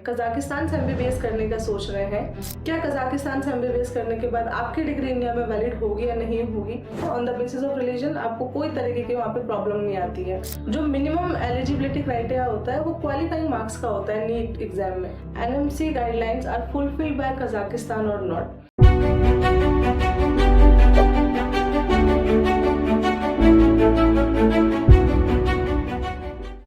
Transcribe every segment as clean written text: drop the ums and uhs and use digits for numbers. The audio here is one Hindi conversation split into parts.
कजाकिस्तान से एमबीबीएस करने का सोच रहे हैं। क्या कजाकिस्तान से एमबीबीएस करने के बाद आपकी डिग्री इंडिया में वैलिड होगी या नहीं होगी? On the basis of religion आपको कोई तरीके की वहाँ पे प्रॉब्लम नहीं आती है। जो मिनिमम एलिजिबिलिटी क्राइटेरिया होता है वो क्वालिफाइंग मार्क्स का होता है नीट एग्जाम में। NMC guidelines are fulfilled by Kazakhstan और not.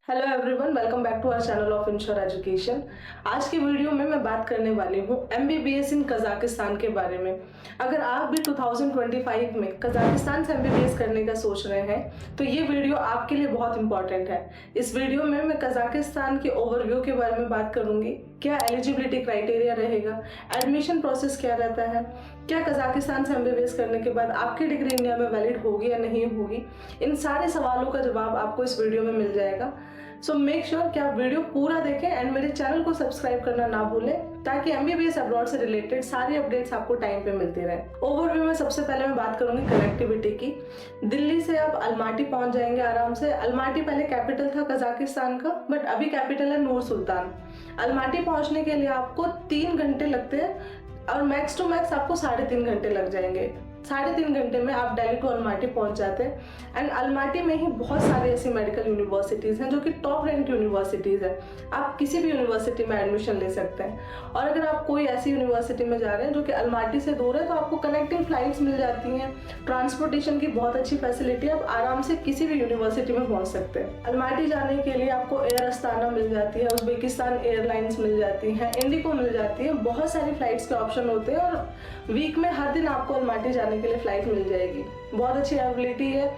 Hello everyone, welcome back to our channel of Ensure Education. आज की वीडियो में मैं बात करने वाली हूँ एमबीबीएस इन कजाकिस्तान के बारे में। अगर आप भी 2025 में कजाकिस्तान से एमबीबीएस करने का सोच रहे हैं तो ये वीडियो आपके लिए बहुत इंपॉर्टेंट है। इस वीडियो में मैं कजाकिस्तान के ओवरव्यू के बारे में बात करूंगी। क्या एलिजिबिलिटी क्राइटेरिया रहेगा, एडमिशन प्रोसेस क्या रहता है, क्या कजाकिस्तान से एमबीबीएस करने के बाद आपकी डिग्री इंडिया में वैलिड होगी या नहीं होगी, इन सारे सवालों का जवाब आपको इस वीडियो में मिल जाएगा। सो मेक श्योर कि आप वीडियो पूरा देखें एंड मेरे चैनल को सब्सक्राइब करना ना भूलें ताकि एमबीबीएस अब्रॉड से रिलेटेड सारी अपडेट्स आपको टाइम पे मिलती रहे। ओवरव्यू में सबसे पहले मैं बात करूंगी कनेक्टिविटी की। दिल्ली से आप अलमाटी पहुंच जाएंगे आराम से। अलमाटी पहले कैपिटल था कजाकिस्तान का, बट अभी कैपिटल है नूर सुल्तान। अलमाटी पहुंचने के लिए आपको 3 घंटे लगते हैं और मैक्स टू मैक्स आपको 3.5 घंटे लग जाएंगे। 3.5 घंटे में आप दिल्ली टू अलमाटी पहुंच जाते हैं। एंड अलमाटी में ही बहुत सारी ऐसी मेडिकल यूनिवर्सिटीज़ हैं जो कि टॉप रैंक यूनिवर्सिटीज़ हैं। आप किसी भी यूनिवर्सिटी में एडमिशन ले सकते हैं। और अगर आप कोई ऐसी यूनिवर्सिटी में जा रहे हैं जो कि अलमाटी से दूर है तो आपको कनेक्टिंग फ्लाइट्स मिल जाती हैं। ट्रांसपोर्टेशन की बहुत अच्छी फैसिलिटी है, आप आराम से किसी भी यूनिवर्सिटी में पहुँच सकते हैं। अलमाटी जाने के लिए आपको एयर अस्ताना मिल जाती है, उज़्बेकिस्तान एयरलाइंस मिल जाती हैं, इंडिगो मिल जाती है। बहुत सारी फ्लाइट्स के ऑप्शन होते हैं और वीक में हर दिन आपको अलमाटी जाने के लिए फ्लाइट मिल जाएगी। बहुत अच्छी अवेलेबिलिटी है।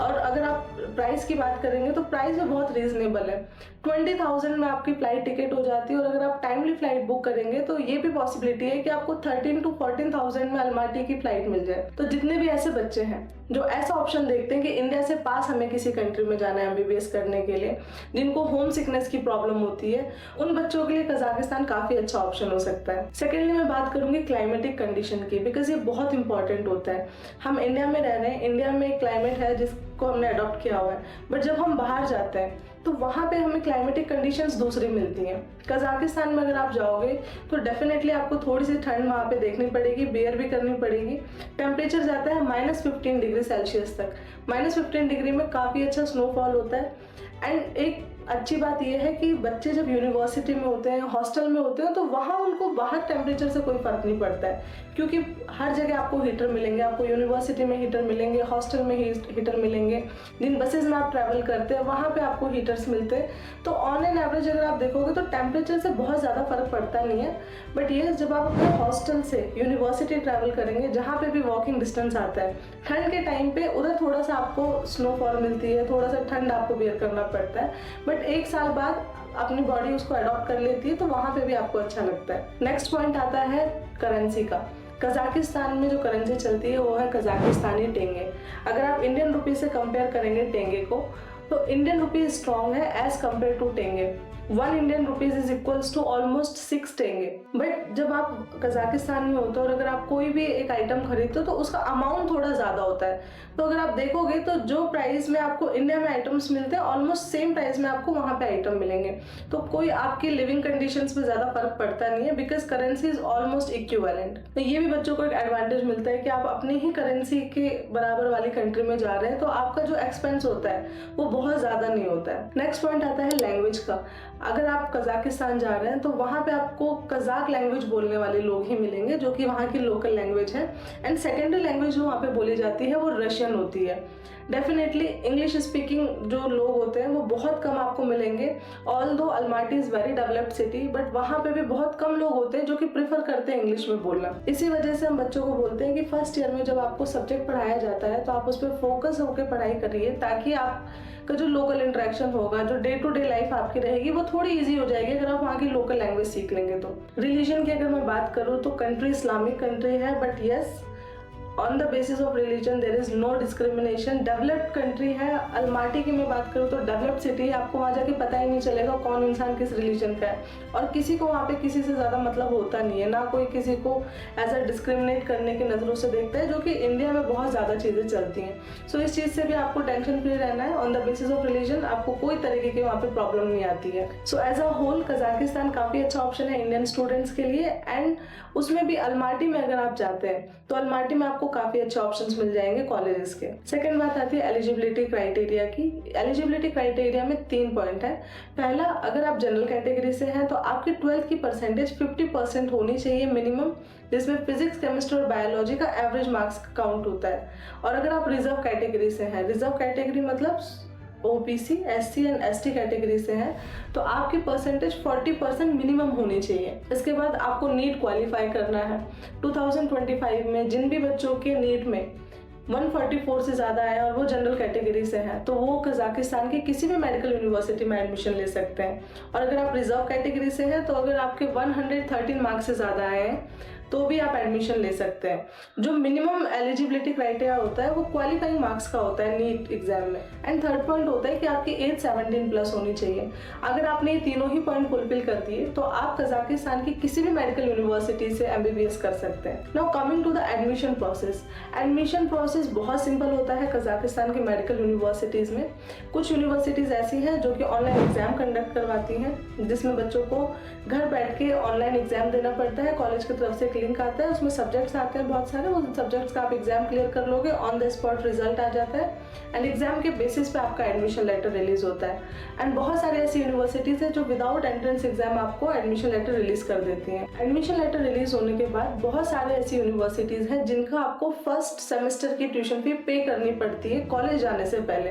और अगर आप प्राइस की बात करेंगे तो प्राइस भी बहुत रीजनेबल है। 20,000 में आपकी फ्लाइट टिकट हो जाती है। और अगर आप टाइमली फ्लाइट बुक करेंगे तो ये भी पॉसिबिलिटी है कि आपको 13 to 14,000 में अलमाटी की फ्लाइट मिल जाए। तो जितने भी ऐसे बच्चे हैं जो ऐसा ऑप्शन देखते हैं कि इंडिया से पास हमें किसी कंट्री में जाना है एमबीबीएस करने के लिए, जिनको होम सिकनेस की प्रॉब्लम होती है, उन बच्चों के लिए कजाकिस्तान काफी अच्छा ऑप्शन हो सकता है। सेकेंडली मैं बात करूंगी क्लाइमेटिक कंडीशन की, बिकॉज ये बहुत इंपॉर्टेंट होता है। हम इंडिया में रह रहे हैं, इंडिया में एक क्लाइमेट है जिसको हमने अडॉप्ट किया हुआ है, बट जब हम बाहर जाते हैं तो वहाँ पे हमें क्लाइमेटिक कंडीशंस दूसरी मिलती हैं। कजाकिस्तान में अगर आप जाओगे तो डेफिनेटली आपको थोड़ी सी ठंड वहाँ पे देखनी पड़ेगी, बेयर भी करनी पड़ेगी। टेम्परेचर जाता है -15 डिग्री सेल्सियस तक। -15 डिग्री में काफ़ी अच्छा स्नोफॉल होता है। एंड एक अच्छी बात यह है कि बच्चे जब यूनिवर्सिटी में होते हैं, हॉस्टल में होते हैं, तो वहाँ उनको बाहर टेम्परेचर से कोई फ़र्क नहीं पड़ता है, क्योंकि हर जगह आपको हीटर मिलेंगे। आपको यूनिवर्सिटी में हीटर मिलेंगे, हॉस्टल में हीटर मिलेंगे। जिन बसेज में आप ट्रैवल करते हैं वहाँ पे आपको हीटर्स मिलते हैं। तो ऑन एन एवरेज अगर आप देखोगे तो टेम्परेचर से बहुत ज़्यादा फ़र्क पड़ता नहीं है। बट ये जब आप अपने हॉस्टल से यूनिवर्सिटी ट्रैवल करेंगे, जहाँ पे भी वॉकिंग डिस्टेंस आता है, ठंड के टाइम पे उधर थोड़ा सा आपको स्नोफॉल मिलती है, थोड़ा सा ठंड आपको बेयर करना पड़ता है। बट 1 साल बाद अपनी बॉडी उसको अडॉप्ट कर लेती है, तो वहाँ पे भी आपको अच्छा लगता है। नेक्स्ट पॉइंट आता है करेंसी का। कजाकिस्तान में जो करेंसी चलती है वो है कजाकिस्तानी टेंगे। अगर आप इंडियन रुपीज से कंपेयर करेंगे टेंगे को, तो इंडियन रुपीज स्ट्रॉन्ग है as compared to tenge. 1 Indian rupees is equals to almost 6 tenge. But जब आप कजाकिस्तान में होते हो और अगर आप कोई भी एक आइटम खरीदते हो तो उसका अमाउंट थोड़ा ज़्यादा होता है। तो अगर आप देखोगे तो जो प्राइस में आपको इंडिया में आइटम्स मिलते हैं, ऑलमोस्ट सेम प्राइस में आपको वहाँ पे आइटम मिलेंगे। तो कोई आपकी लिविंग कंडीशंस में ज़्यादा फर्क पड़ता नहीं है, because currency is almost equivalent. तो ये भी बच्चों को एक एडवांटेज मिलता है कि आप अपनी ही करेंसी के बराबर वाली कंट्री में जा रहे हैं, तो आपका जो एक्सपेंस होता है वो बहुत ज़्यादा नहीं होता है। नेक्स्ट पॉइंट आता है लैंग्वेज का। अगर आप कजाकिस्तान जा रहे हैं तो वहाँ पे आपको कजाक लैंग्वेज बोलने वाले लोग ही मिलेंगे, जो कि वहाँ की लोकल लैंग्वेज है। एंड सेकेंडरी लैंग्वेज जो वहाँ पे बोली जाती है वो रशियन होती है। डेफिनेटली इंग्लिश स्पीकिंग जो लोग होते हैं वो बहुत कम आपको मिलेंगे। Although Almaty is very developed city, but वहाँ पे भी बहुत कम लोग होते हैं जो कि प्रेफर करते हैं इंग्लिश में बोलना। इसी वजह से हम बच्चों को बोलते हैं कि फर्स्ट ईयर में जब आपको सब्जेक्ट पढ़ाया जाता है तो आप उस पर फोकस होकर पढ़ाई करिए, ताकि आप का जो लोकल इंटरेक्शन होगा, जो डे टू डे लाइफ आपकी रहेगी, वो थोड़ी इजी हो जाएगी अगर आप वहाँ की लोकल लैंग्वेज सीख लेंगे तो। रिलीजन की अगर मैं बात करूँ तो कंट्री इस्लामिक कंट्री है, but yes on the basis of religion there is no discrimination. Developed country है, अल्माटी की मैं बात करूँ तो डेवलप्ड सिटी है, आपको वहाँ जाके पता ही नहीं चलेगा कौन इंसान किस रिलीजन का है, और किसी को वहाँ पे किसी से ज़्यादा मतलब होता नहीं है, ना कोई किसी को एज अ डिस्क्रिमिनेट करने की नज़रों से देखता है, जो कि इंडिया में बहुत ज़्यादा चीज़ें चलती हैं। सो इस चीज़ से भी आपको टेंशन फ्री रहना है। On the basis of religion आपको कोई तरीके की वहाँ पे प्रॉब्लम नहीं आती है। So as a whole Kazakhstan काफ़ी अच्छा ऑप्शन है इंडियन स्टूडेंट्स के लिए। एंड उसमें भी अल्माटी में अगर आप जाते हैं तो अल्माटी में आपको काफ़ी अच्छे ऑप्शंस मिल जाएंगे कॉलेजेस के। सेकंड बात आती है एलिजिबिलिटी क्राइटेरिया की। एलिजिबिलिटी क्राइटेरिया में 3 पॉइंट है। पहला, अगर आप जनरल कैटेगरी से हैं तो आपकी 12th की परसेंटेज 50% होनी चाहिए मिनिमम, जिसमें फिजिक्स, केमिस्ट्री और बायोलॉजी का एवरेज मार्क्स काउंट होता है। और अगर आप रिजर्व कैटेगरी से हैं, रिजर्व कैटेगरी मतलब OBC, SC and ST category से हैं, तो आपकी परसेंटेज 40% मिनिमम होनी चाहिए। इसके बाद आपको नीट क्वालिफाई करना है। 2025 में जिन भी बच्चों के नीट में 144 से ज़्यादा है और वो जनरल कैटेगरी से हैं, तो वो कजाकिस्तान की किसी भी मेडिकल यूनिवर्सिटी में एडमिशन ले सकते हैं। और अगर आप रिजर्व कैटेगरी से हैं तो अगर आपके 113 मार्क्स से ज़्यादा आए हैं तो भी आप एडमिशन ले सकते हैं। जो मिनिमम एलिजिबिलिटी क्राइटेरिया होता है वो क्वालिफाइंग मार्क्स का होता है नीट एग्जाम में। एंड थर्ड पॉइंट होता है कि आपकी एज 17 प्लस होनी चाहिए। अगर आपने ये तीनों ही पॉइंट फुलफिल कर दिए तो आप कजाकिस्तान की किसी भी मेडिकल यूनिवर्सिटी से MBBS कर सकते हैं। Now coming to the admission process. Admission process बहुत सिंपल होता है कजाकिस्तान की मेडिकल यूनिवर्सिटीज़ में। कुछ यूनिवर्सिटीज़ ऐसी हैं जो कि ऑनलाइन एग्जाम कंडक्ट करवाती हैं, जिसमें बच्चों को घर बैठ के ऑनलाइन एग्जाम देना पड़ता है। कॉलेज की तरफ से लिंक आता है, उसमें सब्जेक्ट्स आते हैं बहुत सारे, उन सब्जेक्ट्स का आप एग्जाम क्लियर कर लोगे, ऑन द स्पॉट रिजल्ट आ जाता है एंड एग्जाम के बेसिस पे आपका एडमिशन लेटर रिलीज होता है। एंड बहुत सारे ऐसी यूनिवर्सिटीज है जो विदाउट एंट्रेंस एग्जाम आपको एडमिशन लेटर रिलीज कर देती हैं। एडमिशन लेटर रिलीज होने के बाद बहुत सारे ऐसी यूनिवर्सिटीज हैं जिनका आपको फर्स्ट सेमेस्टर की ट्यूशन फी पे करनी पड़ती है कॉलेज जाने से पहले।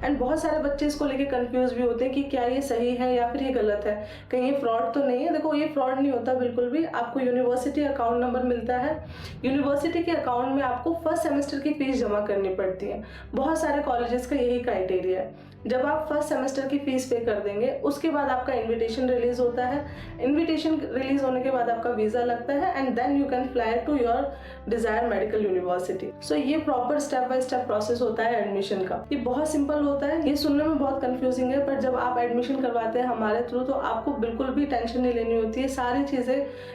एंड बहुत सारे बच्चे इसको लेके कंफ्यूज भी होते हैं कि क्या ये सही है या फिर ये गलत है, कहीं ये फ्रॉड तो नहीं है। देखो, ये फ्रॉड नहीं होता बिल्कुल भी। आपको यूनिवर्सिटी अकाउंट नंबर मिलता है, यूनिवर्सिटी के अकाउंट में आपको फर्स्ट सेमेस्टर की फीस जमा करनी पड़ती है। बहुत सारे कॉलेजेस का यही क्राइटेरिया है। जब आप फर्स्ट सेमेस्टर की फीस पे कर देंगे उसके बाद आपका इनविटेशन रिलीज होता है। इनविटेशन रिलीज होने के बाद आपका वीजा लगता है and then you can fly to your desire medical university. So ये proper step by step process होता है एडमिशन का। ये बहुत सिंपल होता है, ये सुनने में बहुत कंफ्यूजिंग है, पर जब आप एडमिशन करवाते हैं हमारे थ्रू तो आपको बिल्कुल भी टेंशन नहीं लेनी होती है। सारी चीजें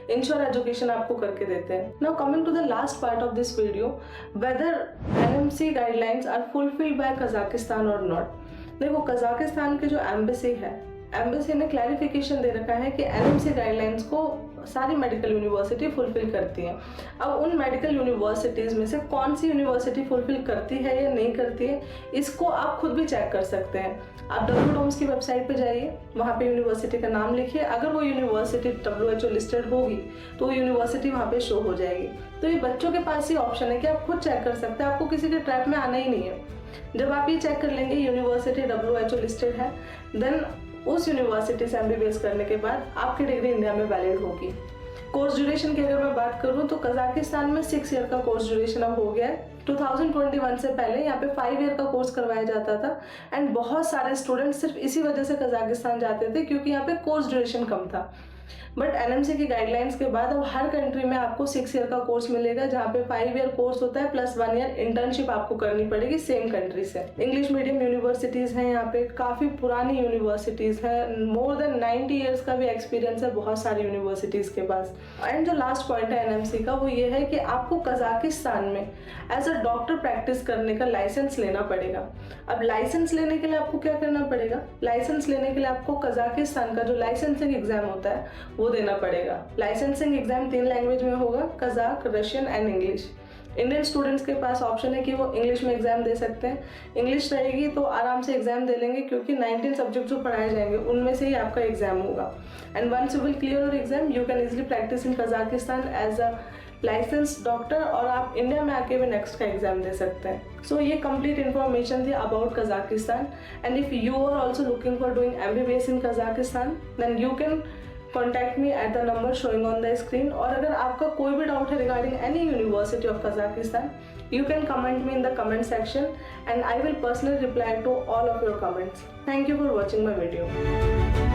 इंश्योर एजुकेशन आपको करके देते हैं। Now coming to the last part of this video, whether NMC guidelines are fulfilled by Kazakhstan और नॉट। देखो, कजाकिस्तान की जो एम्बेसी है, एम्बेसी ने क्लैरिफिकेशन दे रखा है कि NMC गाइडलाइंस को सारी मेडिकल यूनिवर्सिटी फुलफिल करती हैं। अब उन मेडिकल यूनिवर्सिटीज़ में से कौन सी यूनिवर्सिटी फुलफिल करती है या नहीं करती है, इसको आप खुद भी चेक कर सकते हैं। आप WHO की वेबसाइट पे जाइए, वहाँ पे यूनिवर्सिटी का नाम लिखिए। अगर वो यूनिवर्सिटी WHO लिस्टेड होगी तो वो यूनिवर्सिटी वहाँ पे शो हो जाएगी। तो ये बच्चों के पास ही ऑप्शन है कि आप खुद चेक कर सकते हैं, आपको किसी के ट्रैप में आना ही नहीं है। जब आप ये चेक कर लेंगे यूनिवर्सिटी WHO लिस्टेड है, देन उस यूनिवर्सिटी से MBBS करने के बाद आपकी डिग्री इंडिया में वैलिड होगी। कोर्स ड्यूरेशन की अगर मैं बात करूँ तो कजाकिस्तान में 6 ईयर का कोर्स ड्यूरेशन अब हो गया है। 2021 से पहले यहाँ पे 5 ईयर का कोर्स करवाया जाता था एंड बहुत सारे स्टूडेंट्स सिर्फ इसी वजह से कजाकिस्तान जाते थे क्योंकि यहाँ पे कोर्स ड्यूरेशन कम था। बट NMC की गाइडलाइंस के बाद अब हर कंट्री में आपको 6 ईयर का कोर्स मिलेगा, जहाँ पे 5 ईयर कोर्स होता है प्लस 1 ईयर इंटर्नशिप आपको करनी पड़ेगी सेम कंट्री से। इंग्लिश मीडियम यूनिवर्सिटीज़ हैं यहाँ पे, काफ़ी पुरानी यूनिवर्सिटीज़ है, मोर देन 90 ईयर्स का भी एक्सपीरियंस है बहुत सारी यूनिवर्सिटीज़ के पास। एंड जो लास्ट पॉइंट है NMC का वो ये है कि आपको कजाकिस्तान में एज अ डॉक्टर प्रैक्टिस करने का लाइसेंस लेना पड़ेगा। अब लाइसेंस लेने के लिए आपको क्या करना पड़ेगा, लाइसेंस लेने के लिए आपको कजाकिस्तान का जो लाइसेंसिंग एग्जाम होता है वो देना पड़ेगा। लाइसेंसिंग एग्जाम 3 लैंग्वेज में होगा, Kazakh, Russian and English. Indian students के पास ऑप्शन है कि वो इंग्लिश में एग्जाम दे सकते हैं। इंग्लिश रहेगी तो आराम से एग्जाम दे लेंगे क्योंकि 19 सब्जेक्ट जो पढ़ाए जाएंगे उनमें से ही आपका एग्जाम होगा। And once you will clear your exam you can easily practise in Kazakhstan as a licence doctor, और आप इंडिया में आके भी नेक्स्ट का एग्जाम दे सकते हैं। सो ये कंप्लीट इन्फॉर्मेशन थी about Kazakhstan. And if you are also looking for doing MBBS in Kazakhstan then you can contact me at the number showing on the screen. और अगर आपका कोई भी डाउट है regarding any university of Kazakhstan you can comment me in the comment section and I will personally reply to all of your comments. Thank you for watching my video.